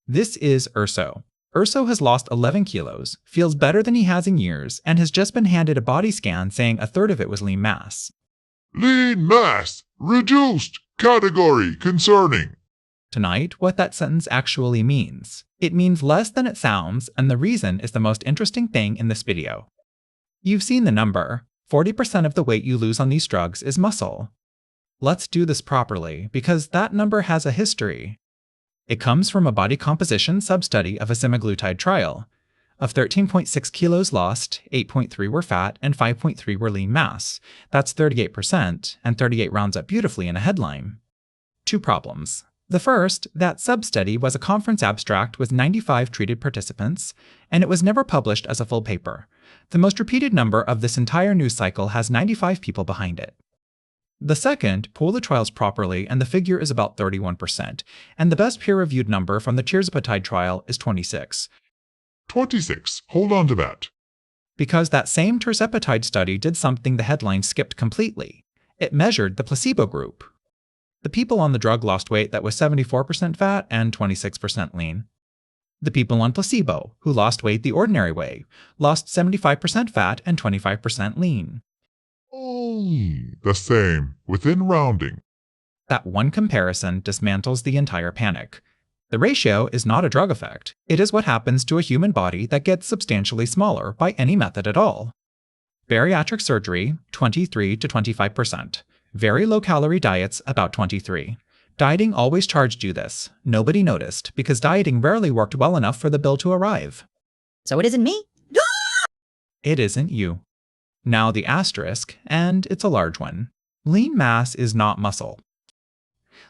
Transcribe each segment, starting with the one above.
This is Urso. Urso has lost 11 kilos, feels better than he has in years, and has just been handed a body scan saying a third of it was lean mass. Lean mass! Reduced! Category concerning. Tonight, what that sentence actually means. It means less than it sounds, and the reason is the most interesting thing in this video. You've seen the number. 40% of the weight you lose on these drugs is muscle. Let's do this properly, because that number has a history. It comes from a body composition sub-study of a semaglutide trial. Of 13.6 kilos lost, 8.3 were fat and 5.3 were lean mass. That's 38%, and 38 rounds up beautifully in a headline. Two problems. The first, that sub-study was a conference abstract with 95 treated participants, and it was never published as a full paper. The most repeated number of this entire news cycle has 95 people behind it. The second, pool the trials properly, and the figure is about 31%, and the best peer-reviewed number from the tirzepatide trial is 26. 26. Hold on to that. Because that same tirzepatide study did something the headline skipped completely. It measured the placebo group. The people on the drug lost weight that was 74% fat and 26% lean. The people on placebo, who lost weight the ordinary way, lost 75% fat and 25% lean. The same, within rounding. That one comparison dismantles the entire panic. The ratio is not a drug effect. It is what happens to a human body that gets substantially smaller by any method at all. Bariatric surgery, 23 to 25%. Very low-calorie diets, about 23. Dieting always charged you this. Nobody noticed, because dieting rarely worked well enough for the bill to arrive. So it isn't me? It isn't you. Now the asterisk, and it's a large one. Lean mass is not muscle.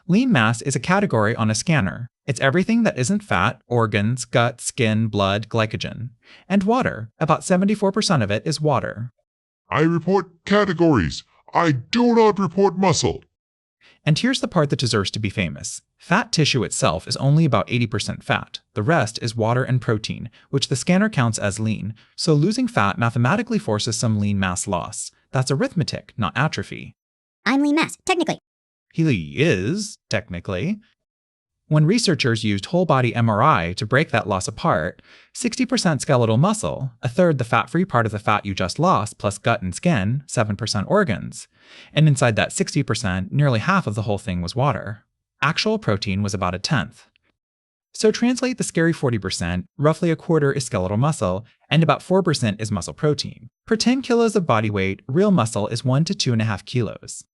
Lean mass is a category on a scanner. It's everything that isn't fat, organs, gut, skin, blood, glycogen. And water. About 74% of it is water. I report categories. I do not report muscle. And here's the part that deserves to be famous. Fat tissue itself is only about 80% fat. The rest is water and protein, which the scanner counts as lean, so losing fat mathematically forces some lean mass loss. That's arithmetic, not atrophy. I'm lean mass, technically. He is, technically. When researchers used whole-body MRI to break that loss apart, 60% skeletal muscle, a third the fat-free part of the fat you just lost, plus gut and skin, 7% organs. And inside that 60%, nearly half of the whole thing was water. Actual protein was about a tenth. So translate the scary 40%, roughly a quarter is skeletal muscle, and about 4% is muscle protein. Per 10 kilos of body weight, real muscle is 1 to 2.5 kilos.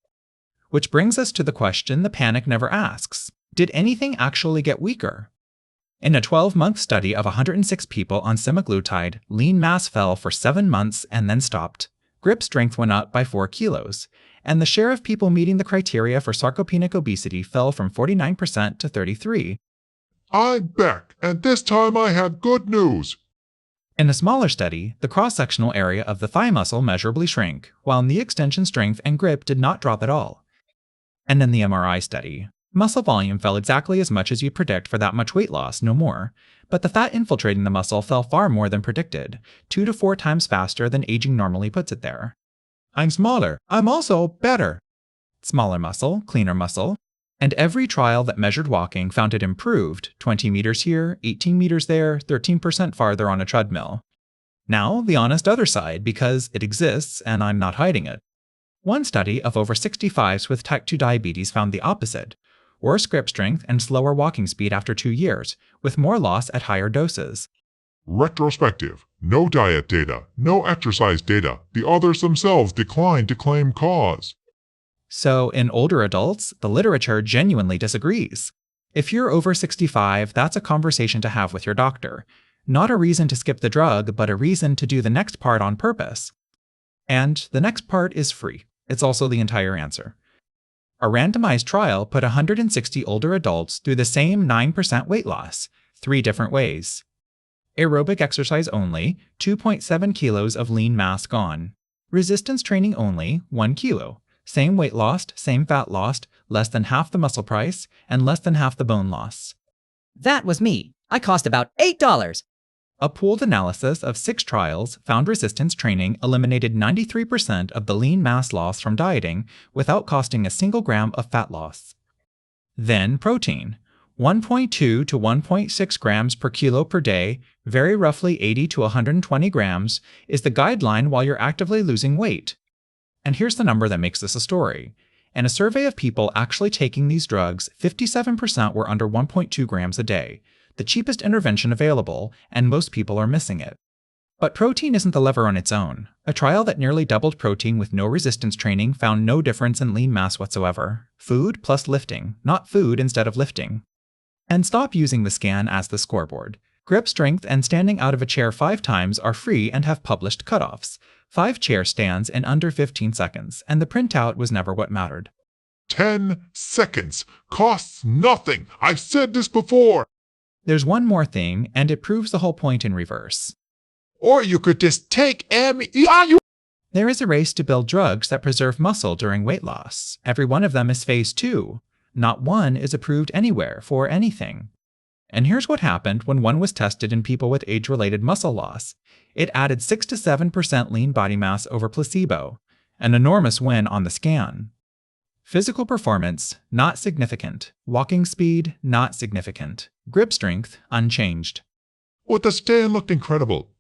Which brings us to the question the panic never asks. Did anything actually get weaker? In a 12-month study of 106 people on semaglutide, lean mass fell for 7 months and then stopped. Grip strength went up by 4 kilos, and the share of people meeting the criteria for sarcopenic obesity fell from 49% to 33%. I'm back, and this time I have good news. In a smaller study, the cross-sectional area of the thigh muscle measurably shrank, while knee extension strength and grip did not drop at all. And in the MRI study, muscle volume fell exactly as much as you'd predict for that much weight loss, no more. But the fat infiltrating the muscle fell far more than predicted, 2 to 4 times faster than aging normally puts it there. I'm smaller. I'm also better. Smaller muscle, cleaner muscle. And every trial that measured walking found it improved, 20 meters here, 18 meters there, 13% farther on a treadmill. Now, the honest other side, because it exists and I'm not hiding it. One study of over 65s with type 2 diabetes found the opposite. Worse grip strength and slower walking speed after 2 years, with more loss at higher doses. Retrospective. No diet data, no exercise data. The authors themselves declined to claim cause. So, in older adults, the literature genuinely disagrees. If you're over 65, that's a conversation to have with your doctor. Not a reason to skip the drug, but a reason to do the next part on purpose. And the next part is free. It's also the entire answer. A randomized trial put 160 older adults through the same 9% weight loss, 3 different ways. Aerobic exercise only, 2.7 kilos of lean mass gone. Resistance training only, 1 kilo. Same weight lost, same fat lost, less than half the muscle price, and less than half the bone loss. That was me. I cost about $8. A pooled analysis of 6 trials found resistance training eliminated 93% of the lean mass loss from dieting without costing a single gram of fat loss. Then protein. 1.2 to 1.6 grams per kilo per day, very roughly 80 to 120 grams, is the guideline while you're actively losing weight. And here's the number that makes this a story. In a survey of people actually taking these drugs, 57% were under 1.2 grams a day, the cheapest intervention available, and most people are missing it. But protein isn't the lever on its own. A trial that nearly doubled protein with no resistance training found no difference in lean mass whatsoever. Food plus lifting, not food instead of lifting. And stop using the scan as the scoreboard. Grip strength and standing out of a chair 5 times are free and have published cutoffs. 5 chair stands in under 15 seconds, and the printout was never what mattered. 10 seconds costs nothing. I've said this before. There's one more thing, and it proves the whole point in reverse. Or you could just take There is a race to build drugs that preserve muscle during weight loss. Every one of them is phase 2. Not one is approved anywhere for anything. And here's what happened when one was tested in people with age-related muscle loss. It added 6 to 7% lean body mass over placebo, an enormous win on the scan. Physical performance, not significant. Walking speed, not significant. Grip strength, unchanged. But the stand looked incredible.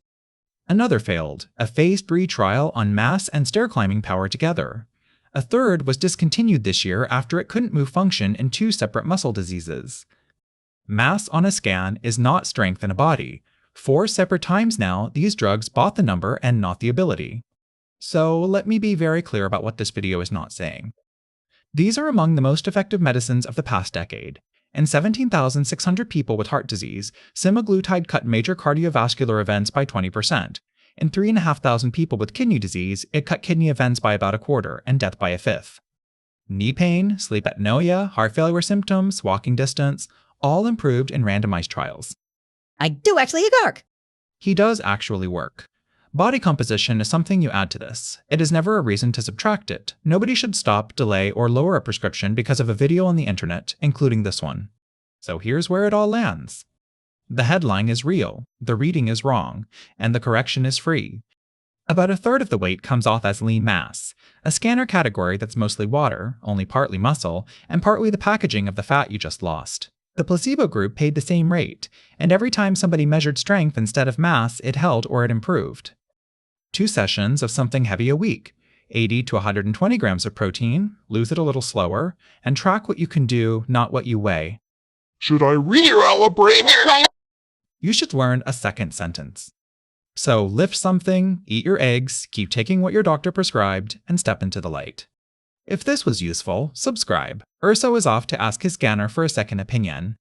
Another failed, a phase 3 trial on mass and stair climbing power together. A third was discontinued this year after it couldn't move function in 2 separate muscle diseases. Mass on a scan is not strength in a body. 4 separate times now, these drugs bought the number and not the ability. So let me be very clear about what this video is not saying. These are among the most effective medicines of the past decade. In 17,600 people with heart disease, semaglutide cut major cardiovascular events by 20%. In 3,500 people with kidney disease, it cut kidney events by about a quarter and death by a fifth. Knee pain, sleep apnea, heart failure symptoms, walking distance, all improved in randomized trials. I do actually work. He does actually work. Body composition is something you add to this. It is never a reason to subtract it. Nobody should stop, delay, or lower a prescription because of a video on the internet, including this one. So here's where it all lands. The headline is real, the reading is wrong, and the correction is free. About a third of the weight comes off as lean mass, a scanner category that's mostly water, only partly muscle, and partly the packaging of the fat you just lost. The placebo group paid the same rate, and every time somebody measured strength instead of mass, it held or it improved. 2 sessions of something heavy a week, 80 to 120 grams of protein, lose it a little slower, and track what you can do, not what you weigh. Should I recalibrate? You should learn a second sentence. So lift something, eat your eggs, keep taking what your doctor prescribed, and step into the light. If this was useful, subscribe. Urso is off to ask his scanner for a second opinion.